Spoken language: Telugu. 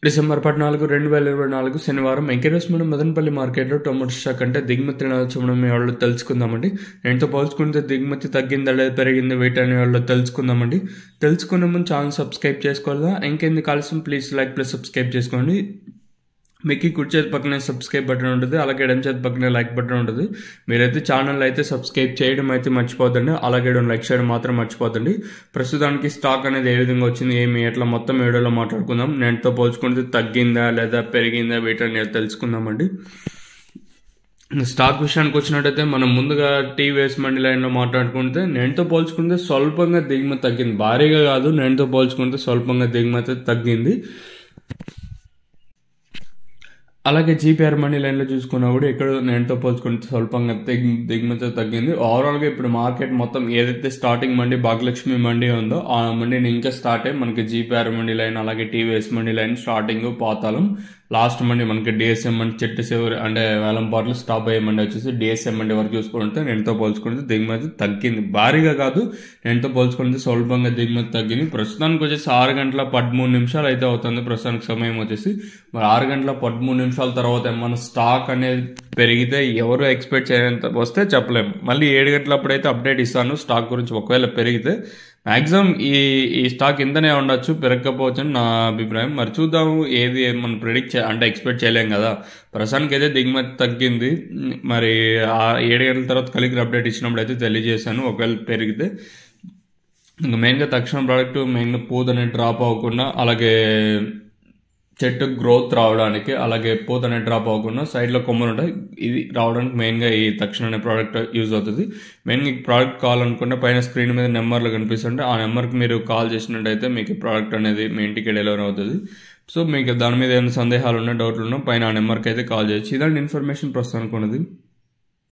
డిసెంబర్ 14, 2024 శనివారం ఎంకరేజ్మెంట్ మదనపల్లి మార్కెట్లో టొమాటో స్టాక్ అంటే దిగుమతి నచ్చడం వాళ్ళు తెలుసుకుందామండి. నేనుతో పోల్చుకుంటే దిగుమతి తగ్గిందా లేదా పెరిగిందా వీటని వాళ్ళు తెలుసుకుందామండి. తెలుసుకునే ముందు ఛానల్ సబ్స్క్రైబ్ చేసుకోవాలా. ఇంకెందుకు ఆలస్యం, ప్లీజ్ లైక్ ప్లస్ సబ్స్క్రైబ్ చేసుకోండి. మీకు కుడి చేతి పక్కనే సబ్స్క్రైబ్ బటన్ ఉంటుంది, అలాగే ఎడమ చేతి పక్కనే లైక్ బటన్ ఉంటుంది. మీరైతే ఛానల్ అయితే సబ్స్క్రైబ్ చేయడం అయితే మర్చిపోద్దండి, అలాగే లైక్ చేయడం మాత్రం మర్చిపోద్దండి. ప్రస్తుతానికి స్టాక్ అనేది ఏ విధంగా వచ్చింది, ఏమి ఎట్లా మొత్తం వీడియోలో మాట్లాడుకుందాం. నేనుతో పోల్చుకుంటే తగ్గిందా లేదా పెరిగిందా వీటని తెలుసుకుందామండి. స్టాక్ విషయానికి వచ్చినట్టయితే మనం ముందుగా టీవీఎస్ మండి లైన్లో మాట్లాడుకుంటే నేనుతో పోల్చుకుంటే స్వల్పంగా దిగుమతి తగ్గింది, భారీగా కాదు. నేనుతో పోల్చుకుంటే స్వల్పంగా దిగుమతి తగ్గింది. అలాగే జీపీఆర్ మండి లైన్లో చూసుకున్నా కూడా ఇక్కడ నేనుతో పోల్చుకుంటే స్వల్పంగా దిగుమతి తగ్గింది. ఓవరాల్గా ఇప్పుడు మార్కెట్ మొత్తం ఏదైతే స్టార్టింగ్ మండి భాగ్యలక్ష్మి మండి ఉందో ఆ మండిని ఇంకా స్టార్ట్ అయ్యి మనకి జీపీఆర్ మండి లైన్, అలాగే టీవీఎస్ మండి లైన్ స్టార్టింగ్ పాతాళం, లాస్ట్ మండి మనకి డిఎస్ఎం మండి చెట్టు చివరి అంటే వేలంపాట్లు స్టాప్ అయ్యే మండి వచ్చేసి డిఎస్ఎం మండి వరకు చూసుకుంటే నేనుతో పోల్చుకుంటే దిగుమతి తగ్గింది, భారీగా కాదు. నేనుతో పోల్చుకుంటే స్వల్పంగా దిగుమతి తగ్గింది. ప్రస్తుతానికి వచ్చేసి 6:13 అయితే అవుతుంది ప్రస్తుతానికి సమయం వచ్చేసి. మరి 6:13 తర్వాత మన స్టాక్ అనేది పెరిగితే ఎవరు ఎక్స్పెక్ట్ చేయనంత వస్తే చెప్పలేము. మళ్ళీ 7 గంటలప్పుడైతే అప్డేట్ ఇస్తాను స్టాక్ గురించి. ఒకవేళ పెరిగితే మ్యాక్సిమం ఈ స్టాక్ ఇంతనే ఉండొచ్చు, పెరగకపోవచ్చు అని నా అభిప్రాయం. మరి చూద్దాము, ఏది మనం ప్రిడిక్ట్ అంటే ఎక్స్పెక్ట్ చేయలేం కదా. ప్రస్తుతానికి అయితే దిగుమతి తగ్గింది. మరి 7 గంటల తర్వాత కలిగి అప్డేట్ ఇచ్చినప్పుడు అయితే తెలియజేశాను ఒకవేళ పెరిగితే. ఇంకా మెయిన్గా తక్షణ ప్రోడక్ట్ మెయిన్గా పూత అనేది డ్రాప్ అవ్వకుండా, అలాగే చెట్టు గ్రోత్ రావడానికి, అలాగే పూత అనేది డ్రాప్ అవ్వకుండా సైడ్లో కొమ్మలు ఉంటాయి, ఇది రావడానికి మెయిన్గా ఈ తక్షణ అనే ప్రోడక్ట్ యూజ్ అవుతుంది. మెయిన్గా ఈ ప్రోడక్ట్ కావాలనుకుంటే పైన స్క్రీన్ మీద నెంబర్లు కనిపిస్తుంటే ఆ నెంబర్కి మీరు కాల్ చేసినట్టయితే మీకు ఈ ప్రోడక్ట్ అనేది మీ ఇంటికి డెలివరీ అవుతుంది. సో మీకు దాని మీద ఏమైనా సందేహాలు ఉన్నా, డౌట్లు ఉన్నా పైన ఆ నెంబర్కి అయితే కాల్ చేయొచ్చు. ఇలాంటి ఇన్ఫర్మేషన్ ప్రస్తుతానికి ఉన్నది.